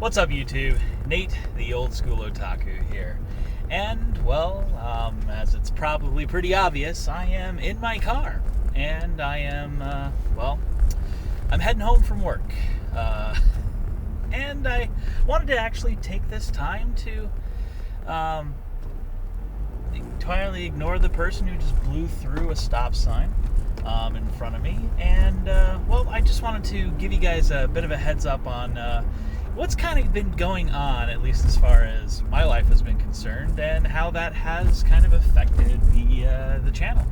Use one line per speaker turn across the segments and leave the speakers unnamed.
What's up, YouTube? Nate, the old school otaku here. And, well, as it's probably pretty obvious, I am in my car. And I am, I'm heading home from work. And I wanted to actually take this time to entirely ignore the person who just blew through a stop sign in front of me. And, I just wanted to give you guys a bit of a heads up on what's kind of been going on, at least as far as my life has been concerned, and how that has kind of affected the channel,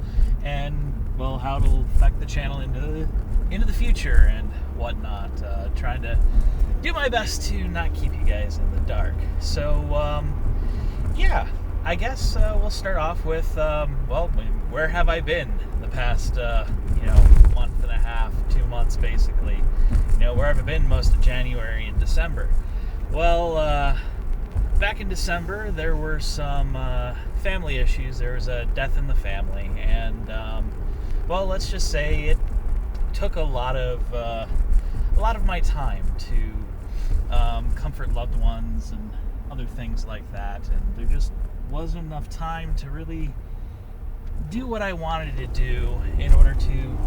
and how it'll affect the channel into the future and whatnot. Trying to do my best to not keep you guys in the dark. So I guess we'll start off with where have I been the past month and a half, 2 months basically. Where have I been most of January and December? Well, back in December, there were some family issues. There was a death in the family, and let's just say it took a lot of my time to comfort loved ones and other things like that, and there just wasn't enough time to really do what I wanted to do in order to,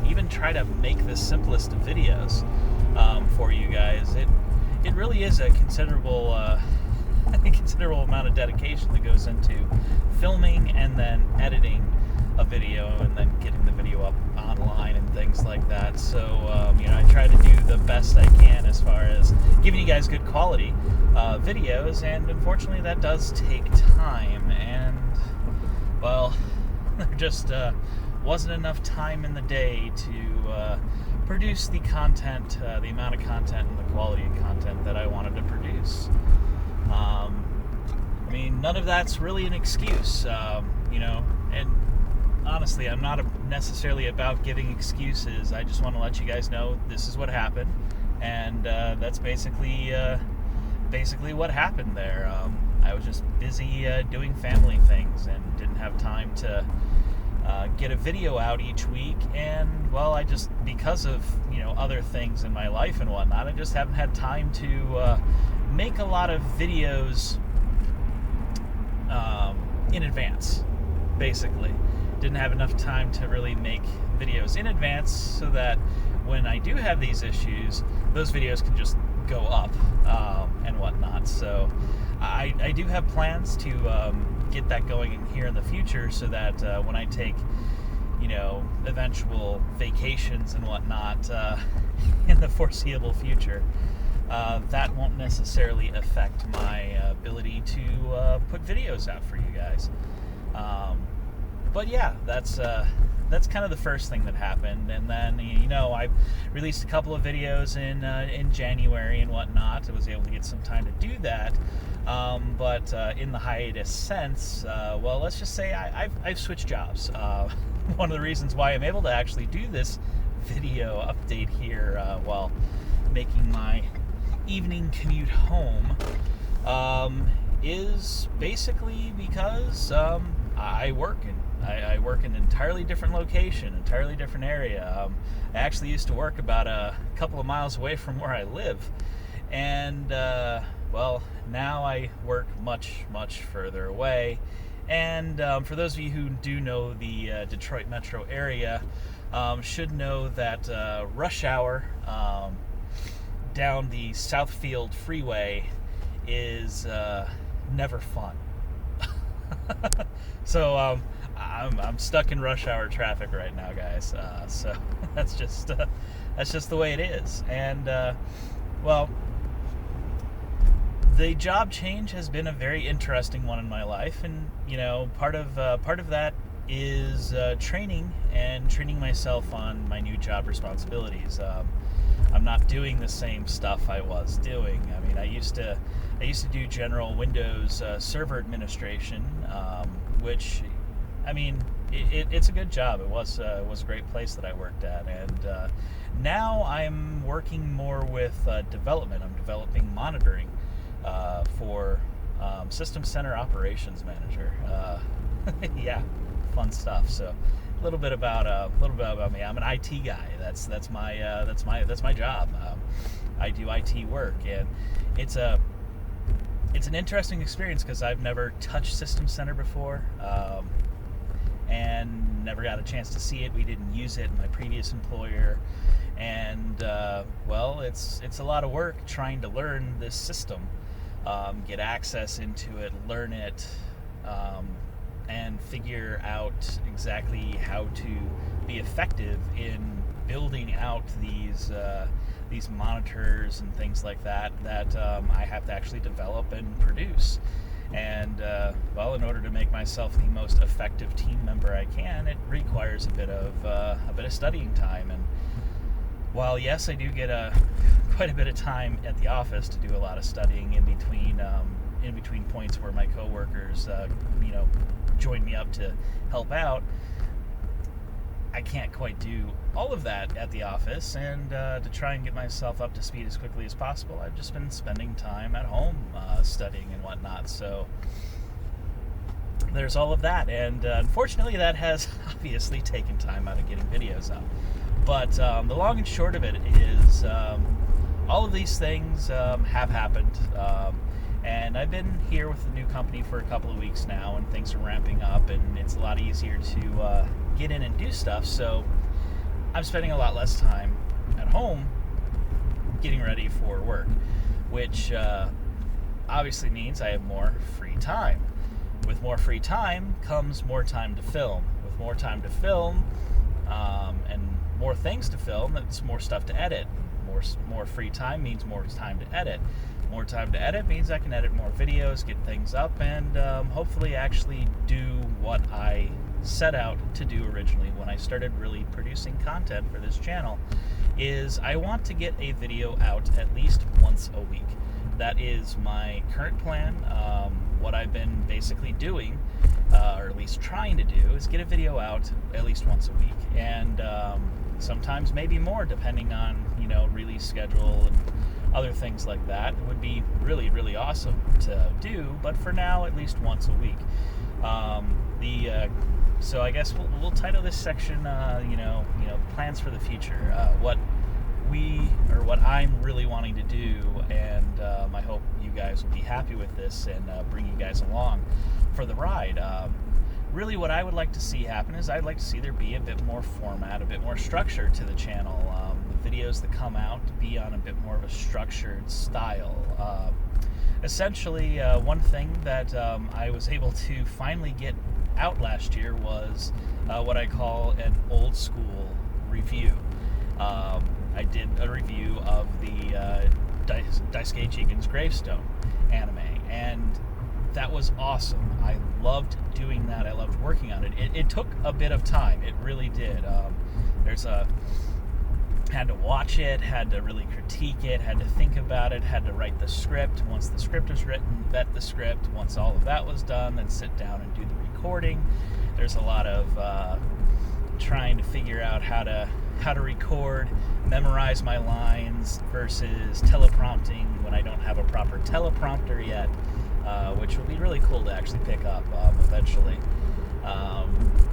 even try to make the simplest of videos for you guys. It really is a considerable amount of dedication that goes into filming and then editing a video and then getting the video up online and things like that. So, I try to do the best I can as far as giving you guys good quality videos, and unfortunately that does take time, and, there just wasn't enough time in the day to produce the content, the amount of content and the quality of content that I wanted to produce. None of that's really an excuse, and honestly, I'm not necessarily about giving excuses. I just want to let you guys know this is what happened, and that's basically what happened there. I was just busy doing family things and didn't have time to get a video out each week, and I just, because of other things in my life and whatnot, I just haven't had time to make a lot of videos in advance. Basically, didn't have enough time to really make videos in advance so that when I do have these issues, those videos can just go up and whatnot. So I do have plans to get that going in here in the future, so that when I take eventual vacations and whatnot in the foreseeable future, that won't necessarily affect my ability to put videos out for you guys. That's kind of the first thing that happened, and then I released a couple of videos in January and whatnot. I was able to get some time to do that, but in the hiatus since, let's just say I've switched jobs. One of the reasons why I'm able to actually do this video update here while making my evening commute home is basically because I work in an entirely different location, entirely different area. I actually used to work about a couple of miles away from where I live, and now I work much, much further away. And for those of you who do know the Detroit metro area, should know that rush hour down the Southfield Freeway is never fun. So I'm stuck in rush hour traffic right now, guys. So that's just the way it is. And the job change has been a very interesting one in my life, and part of that is training myself on my new job responsibilities. I'm not doing the same stuff I was doing. I used to do general Windows server administration, which, it's a good job. It was a great place that I worked at, and now I'm working more with development. I'm developing monitoring for System Center Operations Manager. Yeah, fun stuff. So a little bit about me. I'm an IT guy. That's my job. I do IT work, and it's an interesting experience because I've never touched System Center before, and never got a chance to see it. We didn't use it in my previous employer, and well, it's a lot of work trying to learn this system, get access into it, learn it, and figure out exactly how to be effective in building out these monitors and things like that I have to actually develop and produce. And well, in order to make myself the most effective team member I can, it requires a bit of studying time. And while yes, I do get quite a bit of time at the office to do a lot of studying in between points where my coworkers join me up to help out, I can't quite do all of that at the office, and to try and get myself up to speed as quickly as possible, I've just been spending time at home studying and whatnot. So there's all of that, and unfortunately that has obviously taken time out of getting videos up. But the long and short of it is all of these things have happened, and I've been here with the new company for a couple of weeks now, and things are ramping up, and it's a lot easier to get in and do stuff. So I'm spending a lot less time at home getting ready for work, which obviously means I have more free time. With more free time comes more time to film. With more time to film and more things to film, that's more stuff to edit. More free time means more time to edit. More time to edit means I can edit more videos, get things up, and hopefully actually do what I set out to do originally when I started really producing content for this channel. Is I want to get a video out at least once a week. That is my current plan. What I've been basically doing, or at least trying to do, is get a video out at least once a week, and sometimes maybe more depending on release schedule and other things like that. It would be really, really awesome to do, but for now, at least once a week. So I guess we'll title this section, plans for the future. What I'm really wanting to do, and I hope you guys will be happy with this and bring you guys along for the ride. Really, what I would like to see happen is I'd like to see there be a bit more format, a bit more structure to the channel. The videos that come out be on a bit more of a structured style. Essentially, one thing that I was able to finally get out last year was what I call an old school review. I did a review of the Daisuke Jigen's Gravestone anime, and that was awesome. I loved doing that. I loved working on it. It took a bit of time. It really did. Had to watch it, had to really critique it, had to think about it, had to write the script. Once the script was written, vet the script. Once all of that was done, then sit down and do the recording. There's a lot of trying to figure out how to record, memorize my lines versus teleprompting when I don't have a proper teleprompter yet, which will be really cool to actually pick up eventually.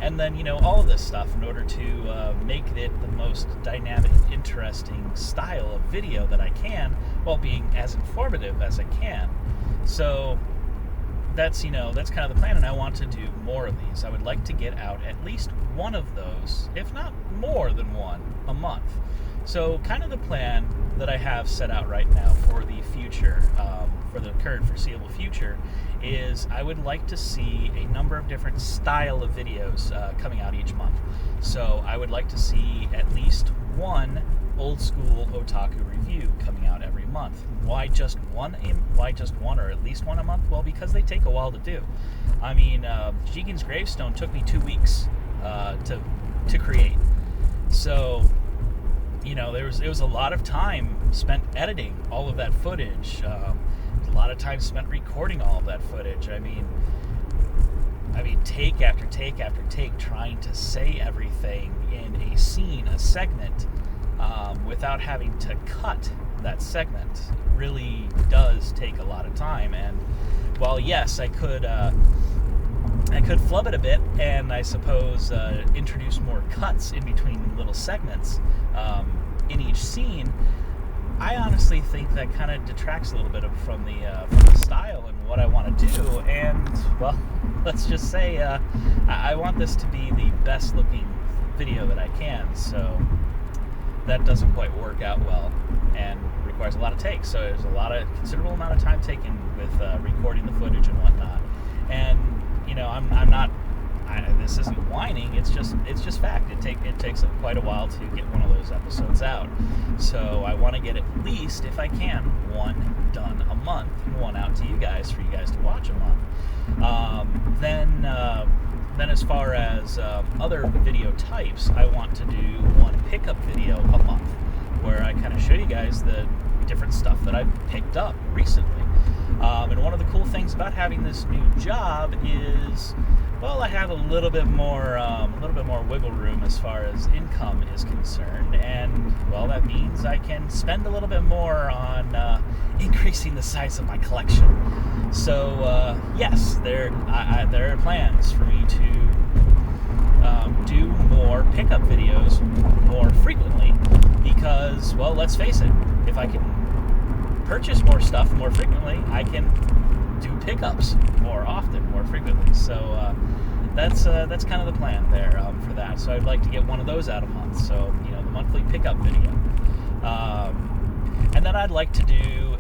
And then, all of this stuff in order to make it the most dynamic, interesting style of video that I can, while being as informative as I can. So that's kind of the plan, and I want to do more of these. I would like to get out at least one of those, if not more than one, a month. So kind of the plan that I have set out right now for the future, for the current foreseeable future, is I would like to see a number of different style of videos coming out each month. So I would like to see at least one old school otaku review coming out every month. Why just one, or at least one a month? Well, because they take a while to do. I mean, Jigen's Gravestone took me 2 weeks to create. So it was a lot of time spent editing all of that footage. A lot of time spent recording all of that footage. I mean, take after take after take, trying to say everything in a scene, a segment, without having to cut that segment. Really does take a lot of time. And while yes, I could flub it a bit, and I suppose introduce more cuts in between little segments in each scene, I honestly think that kind of detracts a little bit from the style and what I want to do. And well, let's just say I want this to be the best looking video that I can. So that doesn't quite work out well and requires a lot of takes. So there's a considerable amount of time taken with recording the footage and whatnot. And I'm not. This isn't whining. It's just fact. It takes quite a while to get one of those episodes out. So I want to get at least, if I can, one done a month and one out to you guys for you guys to watch a month. Then as far as other video types, I want to do one pickup video a month where I kind of show you guys the different stuff that I've picked up recently. And one of the cool things about having this new job is, well, I have a little bit more wiggle room as far as income is concerned, and well, that means I can spend a little bit more on increasing the size of my collection. So yes, there are plans for me to do more pickup videos more frequently because, well, let's face it, if I can purchase more stuff more frequently, I can do pickups more often, more frequently. So that's kind of the plan there for that. So I'd like to get one of those out a month. So the monthly pickup video, and then I'd like to do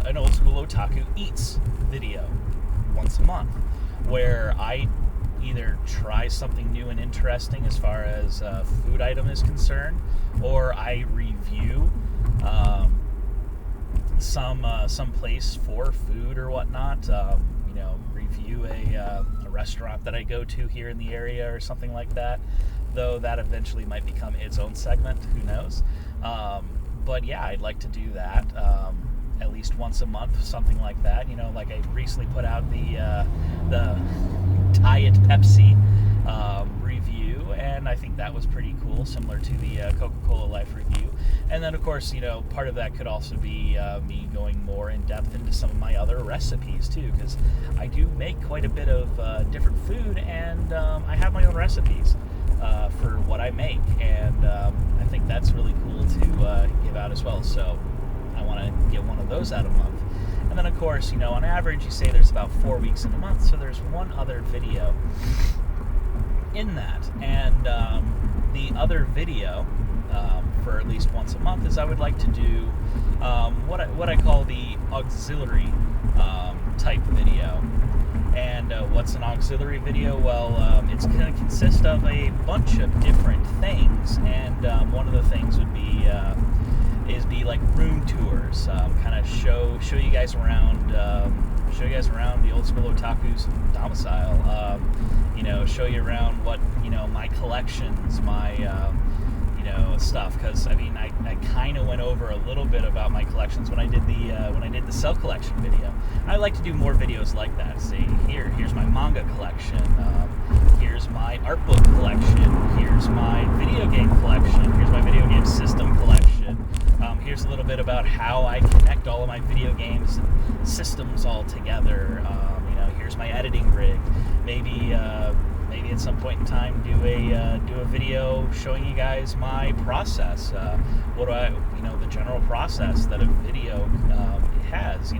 an old school Otaku eats video once a month, where I either try something new and interesting as far as food item is concerned, or I review some place for food or whatnot. Review a restaurant that I go to here in the area or something like that. Though that eventually might become its own segment. Who knows? But yeah, I'd like to do that at least once a month, something like that. Like I recently put out the Diet Pepsi review, and I think that was pretty cool, similar to the Coca-Cola Life review. And then, of course, part of that could also be me going more in depth into some of my other recipes too, because I do make quite a bit of different food, and I have my own recipes for what I make, and I think that's really cool to give out as well. So I want to get one of those out a month. And then, of course, on average, you say there's about 4 weeks in a month, so there's one other video in that. And the other video for at least once a month is I would like to do what I call the auxiliary type video. And what's an auxiliary video? Well, it's going to consist of a bunch of different things, and one of the things would be like room tours, kind of show you guys around the old school Otaku's domicile. Show you around what my collections, my stuff, because I kind of went over a little bit about my collections when I did the cell collection video. I like to do more videos like that. See, here's my manga collection, here's my art book collection, here's my video game collection, here's my video game system collection. Here's a little bit about how I connect all of my video games and systems all together. Here's my editing rig. Maybe at some point in time do a video showing you guys my process. The general process that a video has.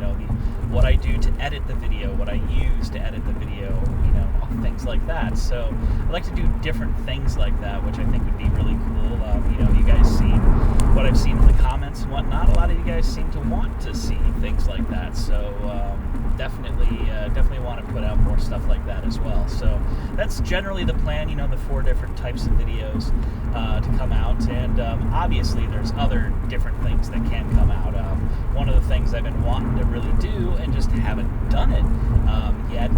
What I do to edit the video, what I use to edit the video. Things like that. So I like to do different things like that, which I think would be really cool. You guys see what I've seen in the comments and whatnot. A lot of you guys seem to want to see things like that. So definitely want to put out more stuff like that as well. So that's generally the plan. The 4 different types of videos to come out, and obviously there's other different things that can come out. One of the things I've been wanting to really do and just haven't done it yet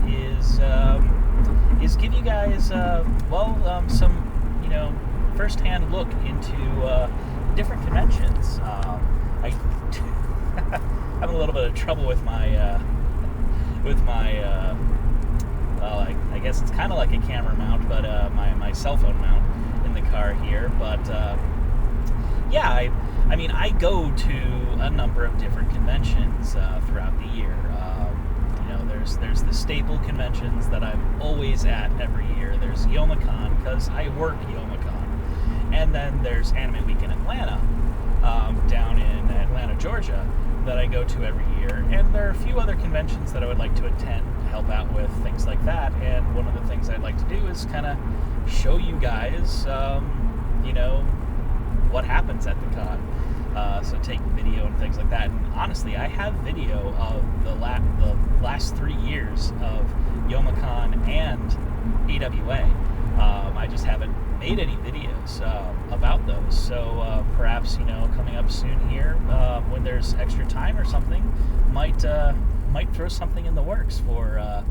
is give you guys some first-hand look into different conventions. I'm having a little bit of trouble with my I guess it's kind of like a camera mount, but my cell phone mount in the car here. But I go to a number of different conventions throughout the year. There's the staple conventions that I'm always at every year. There's YomaCon, because I work YomaCon. And then there's Anime Week in Atlanta, down in Atlanta, Georgia, that I go to every year. And there are a few other conventions that I would like to attend to help out with things like that. And one of the things I'd like to do is kind of show you guys, what happens at the con. So take video and things like that. And honestly, I have video of the last 3 years of YomaCon and AWA. I just haven't made any videos about those. So perhaps, coming up soon here, when there's extra time or something, might throw something in the works for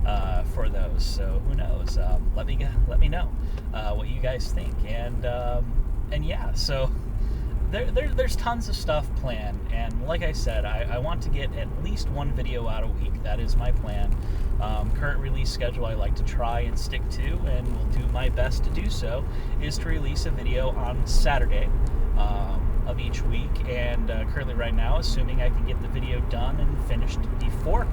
those. So who knows? Let me know what you guys think. And yeah, so there's tons of stuff planned, and like I said, I want to get at least one video out a week. That is my plan. Current release schedule I like to try and stick to, and will do my best to do so, is to release a video on Saturday of each week. And currently right now, assuming I can get the video done and finished before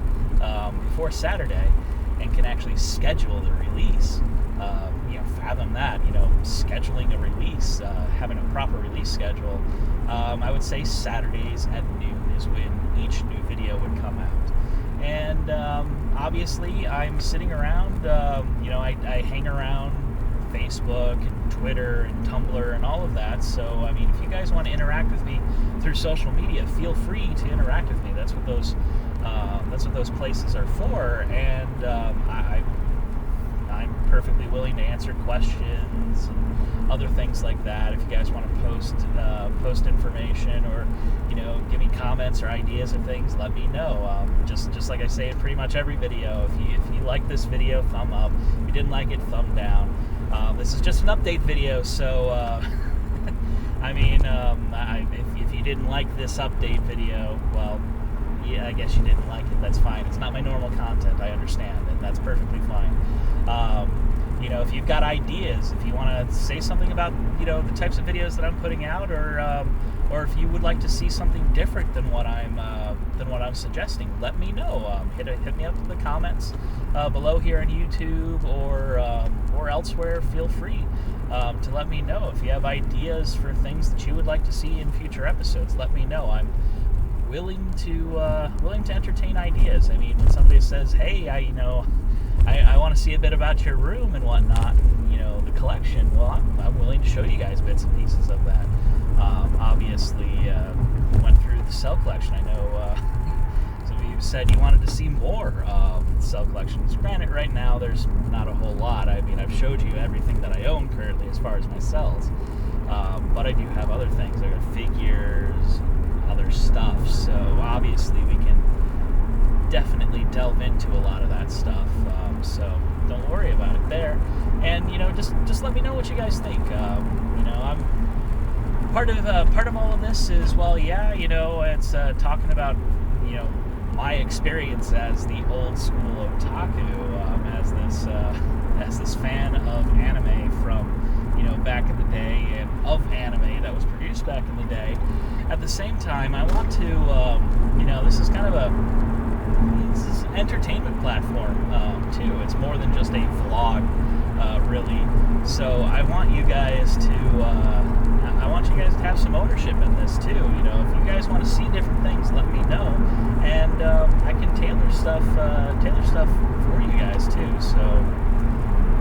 Saturday, and can actually schedule the release. Fathom that, scheduling a release, having a proper release schedule. I would say Saturdays at noon is when each new video would come out. And obviously, I'm sitting around, I hang around Facebook and Twitter and Tumblr and all of that. So, I mean, if you guys want to interact with me through social media, feel free to interact with me. That's what those places are for. And I'm perfectly willing to answer questions and other things like that. If you guys want to post information, or give me comments or ideas of things, let me know. Just like I say in pretty much every video, if you like this video, thumb up. If you didn't like it, thumb down. This is just an update video, so if you didn't like this update video, well, yeah, I guess you didn't like it. That's fine. It's not my normal content. I understand, and that's perfectly fine. If you've got ideas, if you want to say something about the types of videos that I'm putting out, or if you would like to see something different than what I'm suggesting, let me know. Hit me up in the comments below here on YouTube or elsewhere. Feel free to let me know if you have ideas for things that you would like to see in future episodes. Let me know. I'm willing to entertain ideas. I mean, when somebody says, "Hey, I want to see a bit about your room and whatnot, and, the collection," well, I'm willing to show you guys bits and pieces of that. Obviously, went through the cell collection. I know some of you said you wanted to see more of the cell collections. Granted, right now there's not a whole lot. I mean, I've showed you everything that I own currently as far as my cells, but I do have other things. I got figures, other stuff, so obviously we can definitely delve into a lot of that stuff, so don't worry about it there. And just let me know what you guys think. I'm part of all of this is, well, yeah, it's talking about my experience as the old school otaku, as this fan of anime from back in the day, and of anime that was produced back in the day. At the same time, I want to this is kind of it's an entertainment platform too. It's more than just a vlog, really. So I want you guys to have some ownership in this too. If you guys want to see different things, let me know, and I can tailor stuff for you guys too. So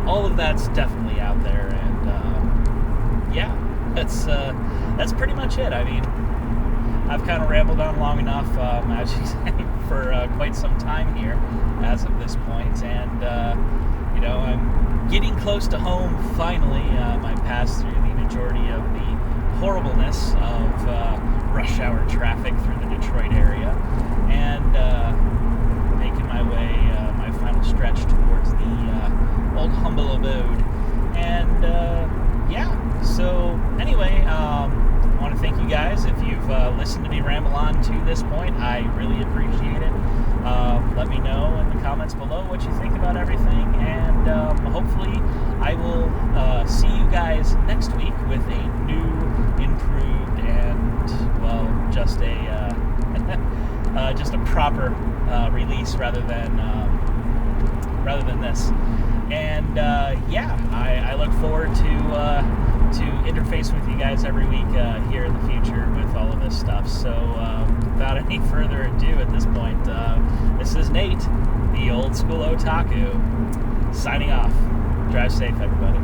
all of that's definitely out there, and yeah, that's pretty much it. I mean, I've kind of rambled on long enough, for quite some time here as of this point, and I'm getting close to home finally. I passed through the majority of the horribleness of rush hour traffic through the Detroit area, and making my way, my final stretch towards the old humble abode. And yeah, so anyway, I want to thank you guys. If you've listened to me ramble on to this point, I really appreciate it. Let me know in the comments below what you think about everything, and hopefully I will see you guys next week with a new, improved, and, well, just a proper release rather than this. And yeah, I look forward to to interface with you guys every week here in the future with all of this stuff. So without any further ado at this point, this is Nate, the old school otaku, signing off. Drive safe, everybody.